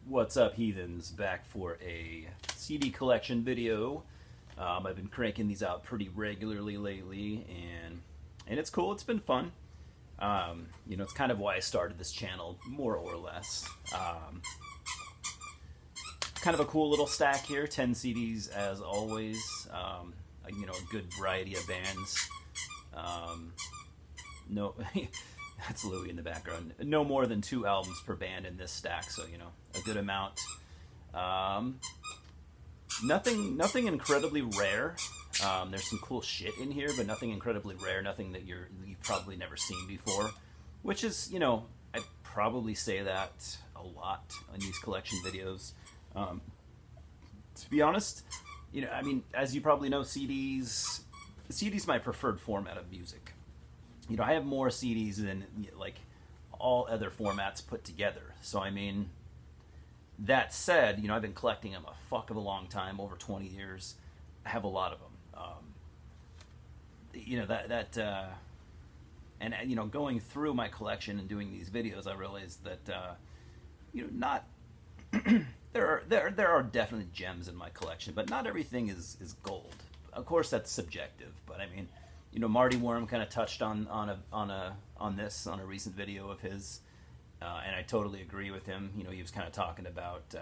What's up, heathens? Back for a CD collection video. I've been cranking these out pretty regularly lately, and it's cool. It's been fun. It's kind of why I started this channel, more or less. Kind of a cool little stack here. 10 CDs as always. A good variety of bands. No, that's Louis in the background. No more than 2 albums per band in this stack, so a good amount. Nothing incredibly rare. There's some cool shit in here, but nothing incredibly rare. Nothing that you've probably never seen before, which is I probably say that a lot on these collection videos. To be honest, as you probably know, CD's my preferred format of music. I have more CDs than like all other formats put together. So that said, I've been collecting them a fuck of a long time, over 20 years. I have a lot of them. Going through my collection and doing these videos, I realized that not there are definitely gems in my collection, but not everything is gold. Of course, that's subjective, but Marty Worm kind of touched on this on a recent video of his, and I totally agree with him. He was kind of talking about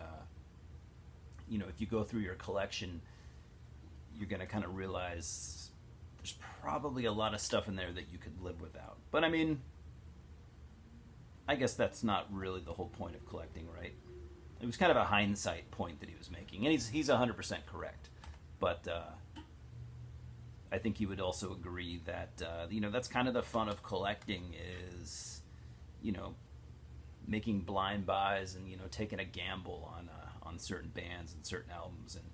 if you go through your collection, you're going to kind of realize there's probably a lot of stuff in there that you could live without. But I guess that's not really the whole point of collecting, right? It was kind of a hindsight point that he was making, and he's 100% correct. But I think he would also agree that that's kind of the fun of collecting is making blind buys and taking a gamble on certain bands and certain albums, and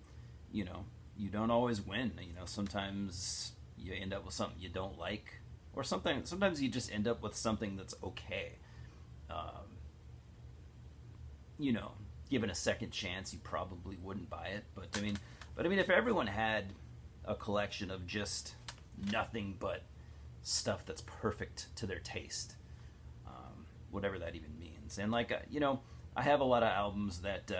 you don't always win. Sometimes you end up with something you don't like, or sometimes you just end up with something that's okay. Given a second chance, you probably wouldn't buy it. But if everyone had a collection of just nothing but stuff that's perfect to their taste, whatever that even means. And I have a lot of albums that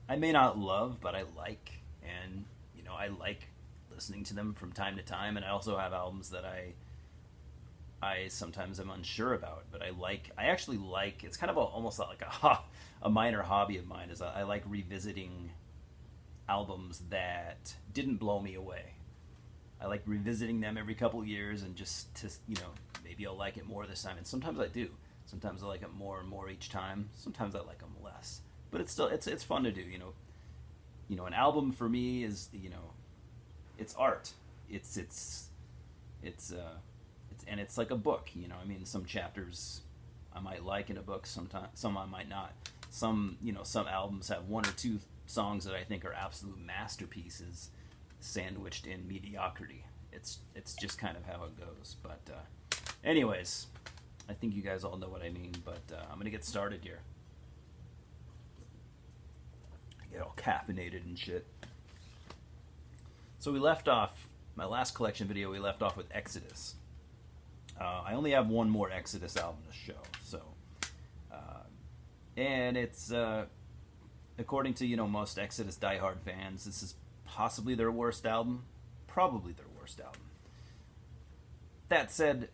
I may not love, but I like, and I like listening to them from time to time. And I also have albums that I sometimes am unsure about, but I actually like. It's kind of almost like a minor hobby of mine. Is I like revisiting albums that didn't blow me away. I like revisiting them every couple of years, and just to maybe I'll like it more this time. And sometimes I do. Sometimes I like it more and more each time. Sometimes I like them less. But it's still it's fun to do. An album for me is it's art. It's and it's like a book. Some chapters I might like in a book. Sometimes some I might not. Some albums have 1 or 2 songs that I think are absolute masterpieces, sandwiched in mediocrity. It's just kind of how it goes. But anyways, I think you guys all know what I mean. But I'm gonna get started here. I get all caffeinated and shit. So we left off my last collection video. We left off with Exodus. I only have one more Exodus album to show, so and it's according to most Exodus diehard fans, this is possibly their worst album, probably their worst album. That said,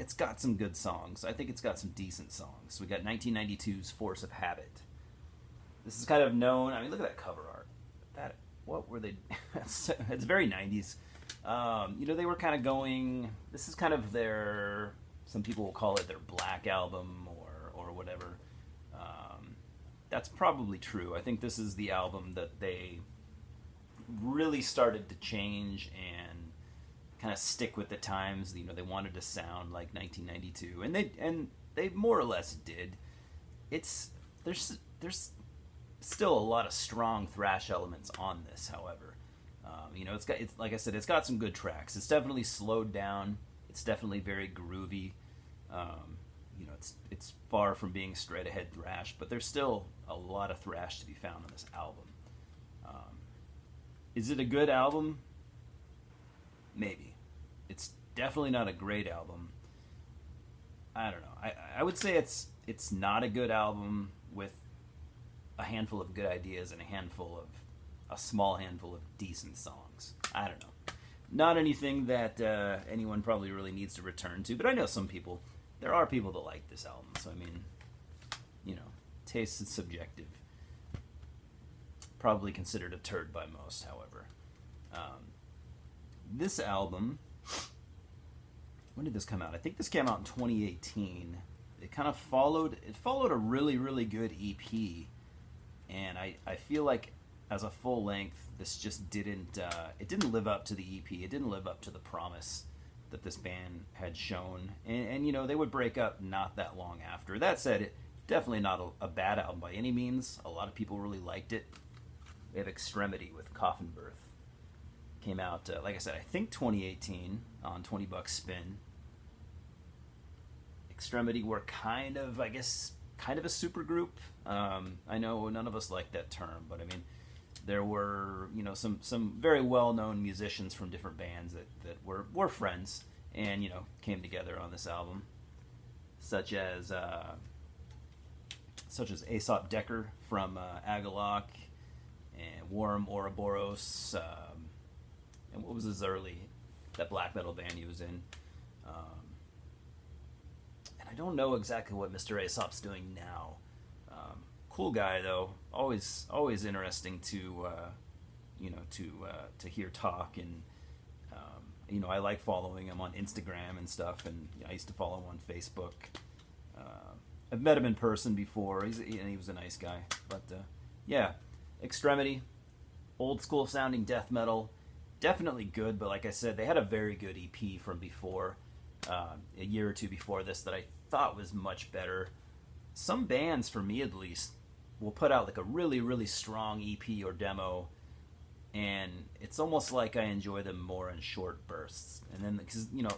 it's got some good songs. I think it's got some decent songs. We got 1992's Force of Habit. This is kind of known. Look at that cover art. What were they? It's very 90s. They were kind of going. This is kind of their. Some people will call it their black album or whatever. That's probably true. I think this is the album that they really started to change and kind of stick with the times. They wanted to sound like 1992, and they more or less did. There's still a lot of strong thrash elements on this, however. It's like I said, it's got some good tracks. It's definitely slowed down. It's definitely very groovy. It's far from being straight ahead thrash, but there's still a lot of thrash to be found on this album. Is it a good album? Maybe. It's definitely not a great album. I don't know. I would say it's not a good album with a handful of good ideas and a small handful of decent songs. I don't know. Not anything that anyone probably really needs to return to, but I know some people. There are people that like this album, so I mean, you know, taste is subjective. Probably considered a turd by most, however. This album, when did this come out? I think this came out in 2018. It kind of followed a really, really good EP, and I feel like as a full length, this just didn't live up to the EP. It didn't live up to the promise that this band had shown, and you know, they would break up not that long after. That said, it definitely not a bad album by any means. A lot of people really liked it. They have Extremity with Coffin Birth. Came out, like I said, I think 2018 on $20 spin. Extremity were kind of a super group. I know none of us like that term, but I mean, there were, you know, some very well-known musicians from different bands that were friends and, you know, came together on this album, such as Aesop Decker from Agalok, and Warm Ouroboros, and what was his that black metal band he was in. And I don't know exactly what Mr. Aesop's doing now. Cool guy though, always interesting to hear talk, and you know, I like following him on Instagram and stuff, and you know, I used to follow him on Facebook. I've met him in person before. He was a nice guy, but yeah, Extremity, old school sounding death metal, definitely good. But like I said, they had a very good EP from before, a year or two before this, that I thought was much better. Some bands, for me at least, will put out like a really, really strong EP or demo, and it's almost like I enjoy them more in short bursts. And then, because you know,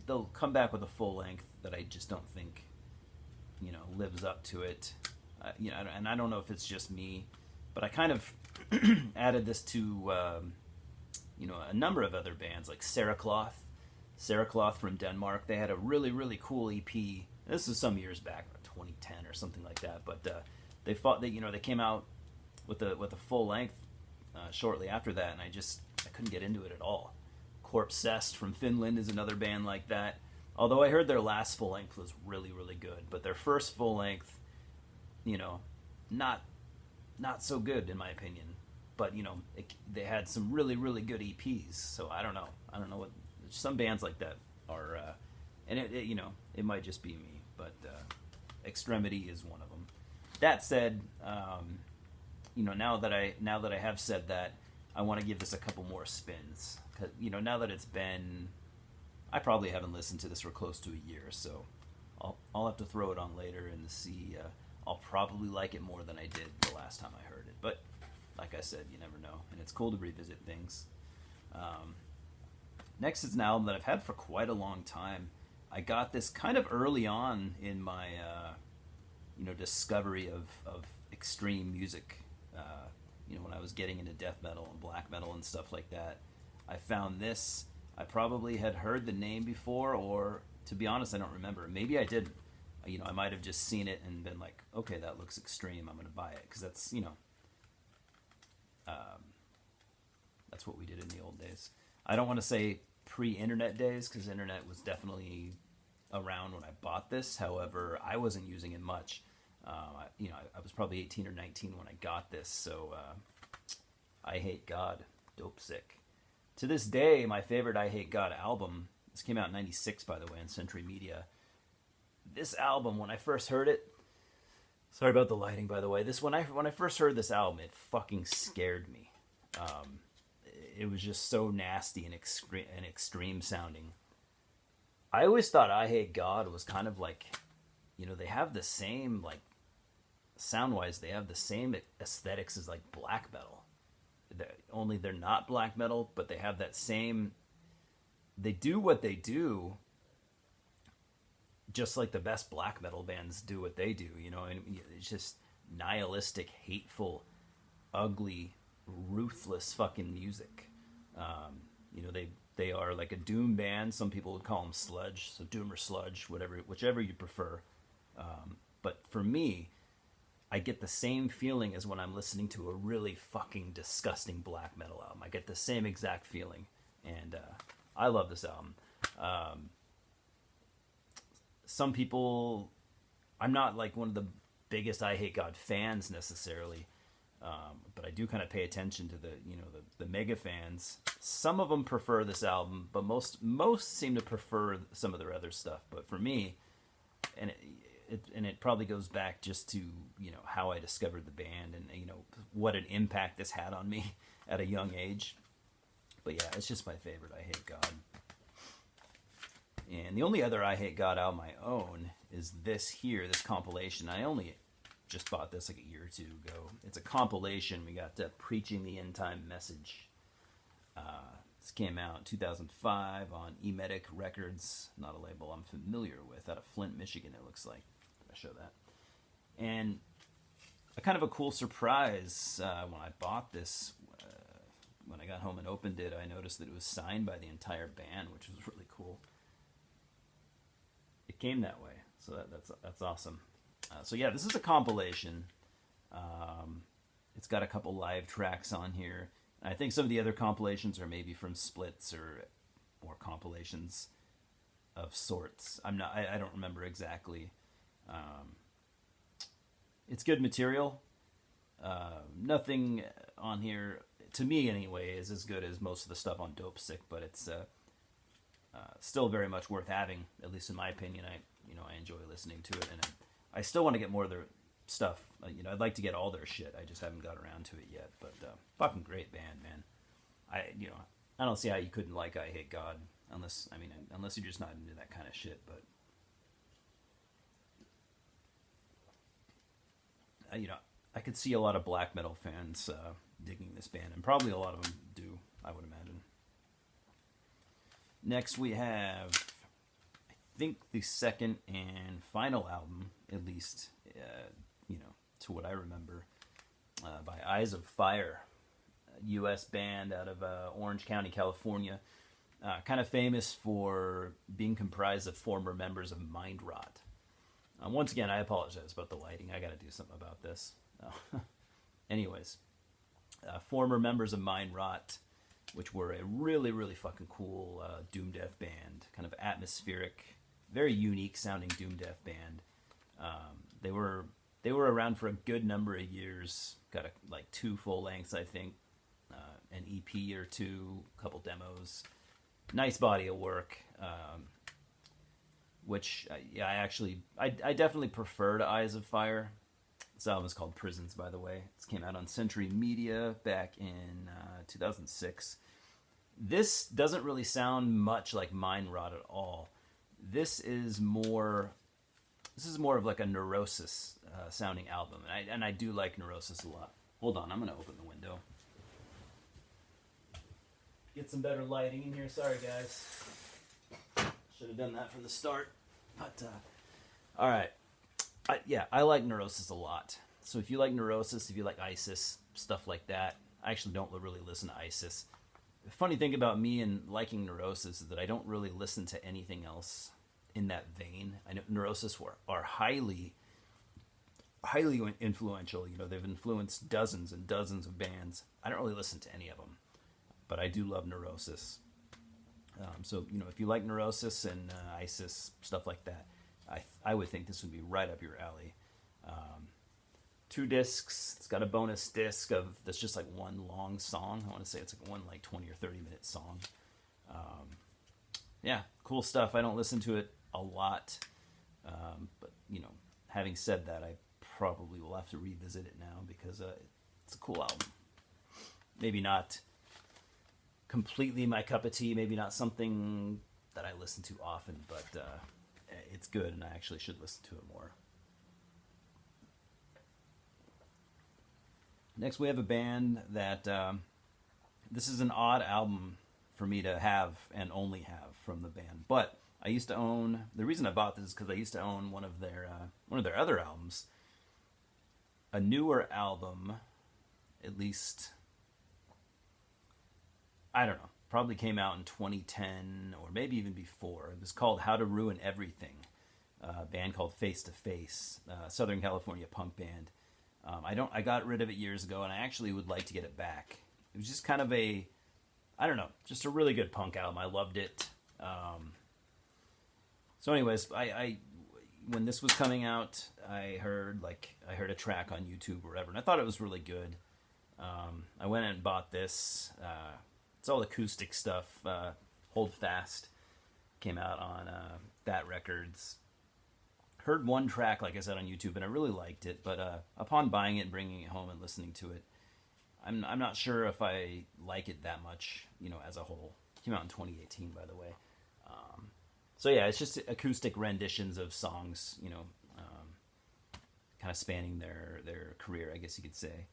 they'll come back with a full length that I just don't think, you know, lives up to it. You know, and I don't know if it's just me, but I kind of added this to you know, a number of other bands like Cerecloth from Denmark. They had a really, really cool EP. This was some years back, 2010 or something like that. But they came out with a full length shortly after that, and I couldn't get into it at all. Corpsest from Finland is another band like that. Although I heard their last full length was really, really good, but their first full length, you know, not so good in my opinion. But you know, they had some really, really good EPs. So I don't know what some bands like that are, and it you know, it might just be me, but Extremity is one of them. That said, you know, now that I have said that, I want to give this a couple more spins. 'Cause, you know, now that it's been, I probably haven't listened to this for close to a year, so I'll have to throw it on later and see. I'll probably like it more than I did the last time I heard it, but like I said, you never know, and it's cool to revisit things. Next is an album that I've had for quite a long time. I got this kind of early on in my you know, discovery of extreme music. You know, when I was getting into death metal and black metal and stuff like that, I found this. I probably had heard the name before, or to be honest, I don't remember. Maybe I didn't. You know, I might have just seen it and been like, okay, that looks extreme, I'm going to buy it, because that's, you know, that's what we did in the old days. I don't want to say pre-internet days, because internet was definitely around when I bought this. However, I wasn't using it much. You know, I was probably 18 or 19 when I got this, so I Hate God, dope sick. To this day, my favorite I Hate God album, this came out in 96, by the way, on Century Media. This album, when I first heard it, sorry about the lighting, by the way, when I first heard this album, it fucking scared me. It was just so nasty and extreme sounding. I always thought I Hate God was kind of like, you know, they have the same, like, sound-wise, they have the same aesthetics as, like, black metal. Only they're not black metal, but they have that same, they do what they do just like the best black metal bands do what they do, you know, and it's just nihilistic, hateful, ugly, ruthless fucking music. You know, they are like a doom band. Some people would call them sludge, so doom or sludge, whichever you prefer. But for me, I get the same feeling as when I'm listening to a really fucking disgusting black metal album. I get the same exact feeling, and I love this album. Some people, I'm not like one of the biggest I Hate God fans necessarily, but I do kind of pay attention to the mega fans. Some of them prefer this album, but most seem to prefer some of their other stuff. But for me, and it probably goes back just to how I discovered the band and what an impact this had on me at a young age. But yeah, it's just my favorite I Hate God. And the only other I Hate God album I own is this compilation. I only just bought this like a year or two ago. It's a compilation. We got Preaching the End Time Message. This came out in 2005 on Emetic Records, not a label I'm familiar with, out of Flint, Michigan, it looks like. I'll show that. And a kind of a cool surprise when I bought this, when I got home and opened it, I noticed that it was signed by the entire band, which was really cool. It came that way, so that's awesome. So yeah, this is a compilation. It's got a couple live tracks on here. I think some of the other compilations are maybe from splits or compilations of sorts. I don't remember exactly. It's good material. Nothing on here, to me anyway, is as good as most of the stuff on Dope Sick, but it's still very much worth having, at least in my opinion. I enjoy listening to it, and I still want to get more of their stuff. I'd like to get all their shit. I just haven't got around to it yet. But fucking great band, man. I don't see how you couldn't like I Hate God unless you're just not into that kind of shit. But I could see a lot of black metal fans digging this band, and probably a lot of them do, I would imagine. Next we have, I think, the second and final album, at least, to what I remember, by Eyes of Fire, a U.S. band out of Orange County, California, kind of famous for being comprised of former members of Mind Rot. Once again, I apologize about the lighting. I got to do something about this. Anyways, former members of Mind Rot, which were a really, really fucking cool doom death band, kind of atmospheric, very unique sounding doom death band. They were around for a good number of years. Got like 2 full lengths, I think, an EP or 2, a couple demos. Nice body of work. Which I definitely prefer to Eyes of Fire. This album is called Prisons, by the way. This came out on Century Media back in 2006. This doesn't really sound much like Mind Rot at all. This is more of like a Neurosis sounding album, and I do like Neurosis a lot. Hold on, I'm gonna open the window. Get some better lighting in here. Sorry, guys. Should have done that from the start. But all right. I like Neurosis a lot. So if you like Neurosis, if you like ISIS, stuff like that, I actually don't really listen to ISIS. The funny thing about me and liking Neurosis is that I don't really listen to anything else in that vein. I know Neurosis are highly influential. They've influenced dozens and dozens of bands. I don't really listen to any of them, but I do love Neurosis. So if you like Neurosis and ISIS, stuff like that, I would think this would be right up your alley. 2 discs. It's got a bonus disc that's just like one long song. I want to say it's like one 20 or 30 minute song. Yeah, cool stuff. I don't listen to it a lot, but having said that, I probably will have to revisit it now because it's a cool album. Maybe not completely my cup of tea. Maybe not something that I listen to often, but it's good, and I actually should listen to it more. Next, we have a band that this is an odd album for me to have and only have from the band. But I used to own. The reason I bought this is because I used to own one of their other albums, a newer album, at least. I don't know. Probably came out in 2010 or maybe even before. It was called How to Ruin Everything. A band called Face to Face, Southern California punk band. I got rid of it years ago, and I actually would like to get it back. It was just kind of I don't know, just a really good punk album. I loved it. So, anyways, I when this was coming out, I heard a track on YouTube or whatever, and I thought it was really good. I went and bought this. It's all acoustic stuff. Hold Fast came out on That Records. Heard one track, like I said, on YouTube, and I really liked it. But upon buying it and bringing it home and listening to it, I'm not sure if I like it that much, as a whole. It came out in 2018, by the way. So yeah, it's just acoustic renditions of songs, kind of spanning their career, I guess you could say.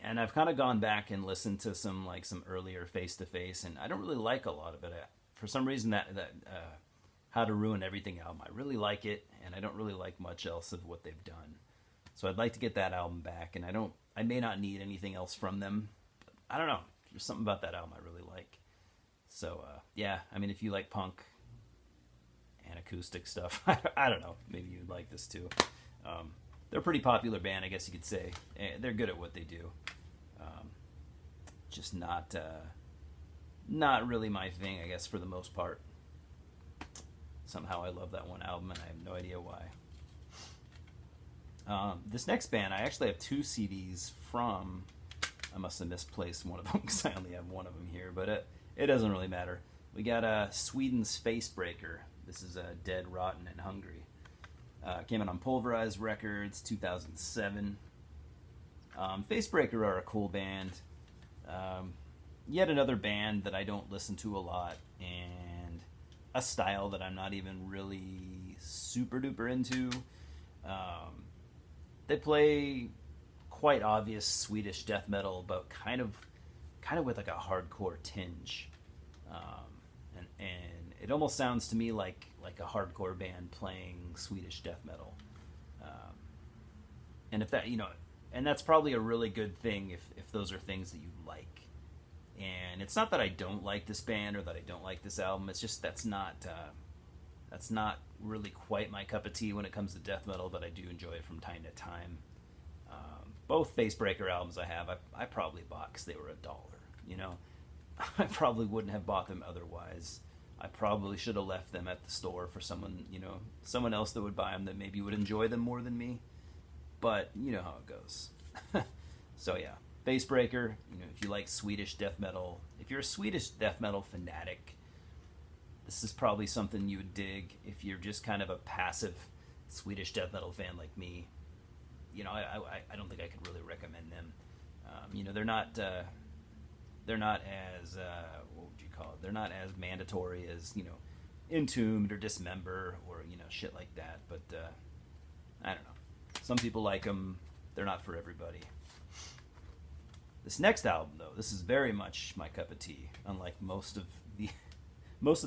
And I've kind of gone back and listened to some earlier Face to Face, and I don't really like a lot of it. For some reason, that How to Ruin Everything album, I really like it, and I don't really like much else of what they've done. So I'd like to get that album back, and I may not need anything else from them. But I don't know. There's something about that album I really like. So yeah, I mean, if you like punk and acoustic stuff, I don't know. Maybe you'd like this too. They're a pretty popular band, I guess you could say. They're good at what they do. Just not really my thing, I guess, for the most part. Somehow I love that one album, and I have no idea why. This next band, I actually have 2 CDs from. I must have misplaced one of them because I only have one of them here, but it doesn't really matter. We got Sweden's Facebreaker. This is Dead, Rotten, and Hungry. Came out on Pulverized Records, 2007. Facebreaker are a cool band. Yet another band that I don't listen to a lot, and a style that I'm not even really super duper into. They play quite obvious Swedish death metal, but kind of with like a hardcore tinge. And it almost sounds to me like a hardcore band playing Swedish death metal. And if that, and that's probably a really good thing if those are things that you like. And it's not that I don't like this band or that I don't like this album. It's just that's not really quite my cup of tea when it comes to death metal, but I do enjoy it from time to time. Both Facebreaker albums I probably bought because they were $1. I probably wouldn't have bought them otherwise. I probably should have left them at the store for someone else that would buy them that maybe would enjoy them more than me. But you know how it goes. So yeah, Facebreaker. If you like Swedish death metal, if you're a Swedish death metal fanatic, this is probably something you would dig. If you're just kind of a passive Swedish death metal fan like me, I don't think I could really recommend them. They're not as what would you call it? They're not as mandatory as Entombed or Dismember or shit like that. But I don't know. Some people like them. They're not for everybody. This next album, though, this is very much my cup of tea. Unlike most of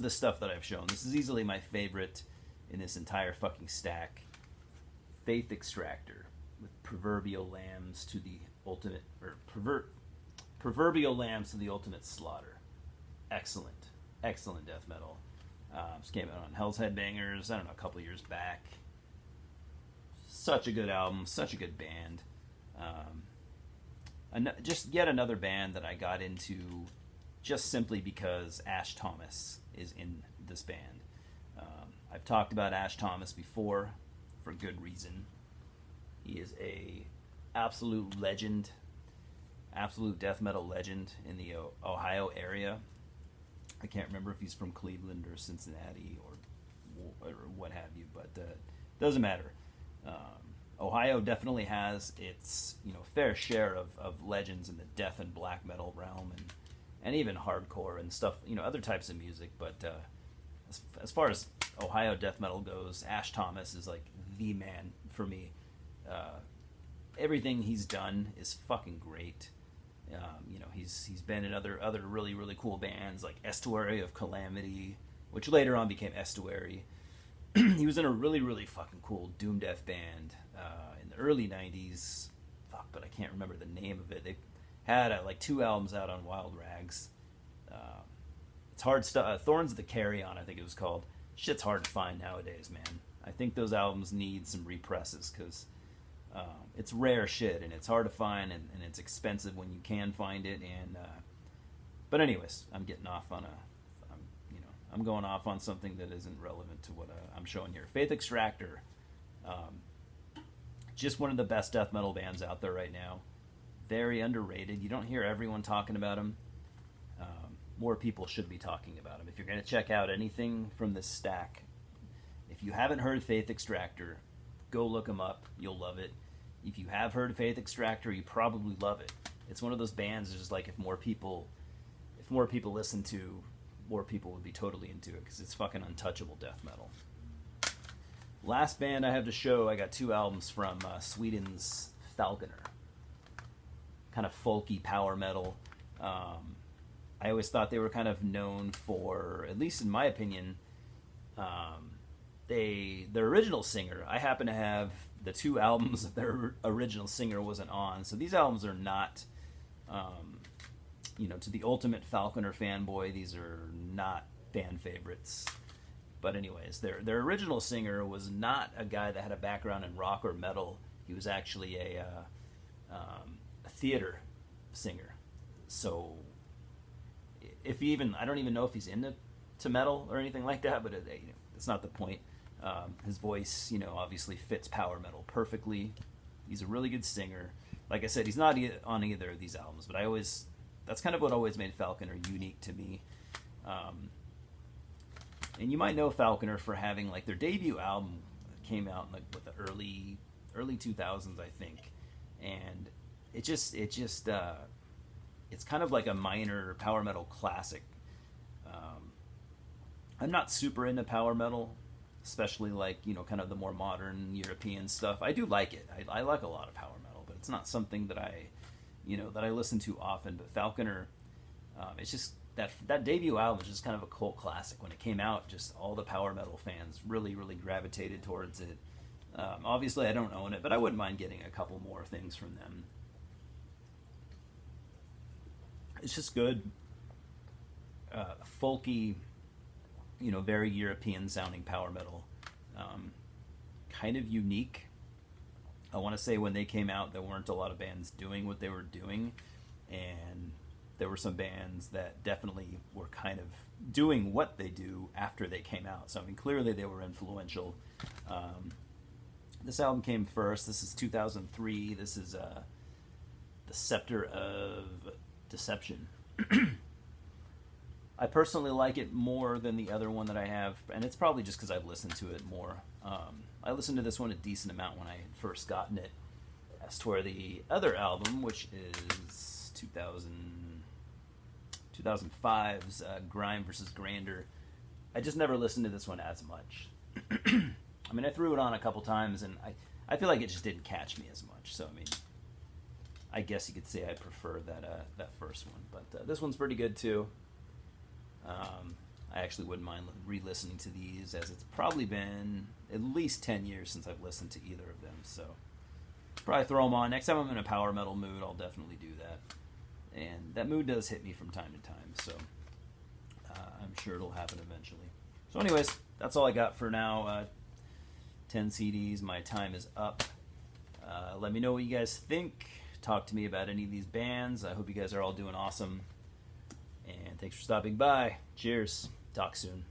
the stuff that I've shown, this is easily my favorite in this entire fucking stack. Faith Extractor with Proverbial Lambs to the Ultimate Proverbial Lambs to the Ultimate Slaughter. Excellent death metal. This came out on Hell's Headbangers, I don't know, a couple years back. Such a good album, such a good band. Just yet another band that I got into just simply because Ash Thomas is in this band. I've talked about Ash Thomas before for good reason. He is a absolute legend, absolute death metal legend in the Ohio area. I can't remember if he's from Cleveland or Cincinnati or what have you, but doesn't matter. Ohio definitely has its fair share of legends in the death and black metal realm, and even hardcore and stuff, other types of music. But as far as Ohio death metal goes, Ash Thomas is like the man for me. Everything he's done is fucking great. He's been in other really really cool bands like Estuary of Calamity, which later on became Estuary. He was in a really really fucking cool doom death band in the early '90s. But I can't remember the name of it. They had like 2 albums out on Wild Rags. It's hard stuff. Thorns of the Carrion, I think it was called. Shit's hard to find nowadays, man. I think those albums need some represses because it's rare shit, and it's hard to find, and it's expensive when you can find it. And but anyways, I'm getting off on I'm going off on something that isn't relevant to what I'm showing here. Faith Extractor, just one of the best death metal bands out there right now. Very underrated. You don't hear everyone talking about them. More people should be talking about them. If you're going to check out anything from this stack, if you haven't heard Faith Extractor, go look them up. You'll love it. If you have heard Faith Extractor, you probably love it. It's one of those bands. It's just like if more people listen to, more people would be totally into it because it's fucking untouchable death metal. Last band I have to show, I got 2 albums from Sweden's Falconer. Kind of folky power metal. I always thought they were kind of known for, at least in my opinion, their original singer. I happen to have the 2 albums that their original singer wasn't on. So these albums are not, to the ultimate Falconer fanboy, these are not fan favorites. But anyways, their original singer was not a guy that had a background in rock or metal. He was actually a theater singer. So if he even, I don't even know if he's into metal or anything like that, but it's not the point. His voice, obviously fits power metal perfectly. He's a really good singer. Like I said, he's not on either of these albums, but that's kind of what always made Falconer unique to me. And you might know Falconer for having like their debut album came out in like the early 2000s, I think, and it's kind of like a minor power metal classic. I'm not super into power metal, especially like kind of the more modern European stuff. I do like it. I like a lot of power metal, but it's not something that I listen to often. But Falconer, it's just that debut album is just kind of a cult classic. When it came out, just all the power metal fans really, really gravitated towards it. Obviously, I don't own it, but I wouldn't mind getting a couple more things from them. It's just good, folky, very European sounding power metal. Kind of unique. I want to say when they came out, there weren't a lot of bands doing what they were doing, and there were some bands that definitely were kind of doing what they do after they came out. So, I mean, clearly they were influential. This album came first. This is 2003. This is The Scepter of Deception. I personally like it more than the other one that I have, and it's probably just because I've listened to it more. I listened to this one a decent amount when I had first gotten it, as to where the other album, which is 2005's Grime vs. Grander, I just never listened to this one as much. I mean, I threw it on a couple times, and I feel like it just didn't catch me as much. So, I mean, I guess you could say I prefer that first one. But this one's pretty good, too. I actually wouldn't mind re-listening to these, as it's probably been at least 10 years since I've listened to either of them. So, probably throw them on. Next time I'm in a power metal mood, I'll definitely do that. And that mood does hit me from time to time, so I'm sure it'll happen eventually. So anyways, that's all I got for now. 10 CDs. My time is up. Let me know what you guys think. Talk to me about any of these bands. I hope you guys are all doing awesome. And thanks for stopping by. Cheers. Talk soon.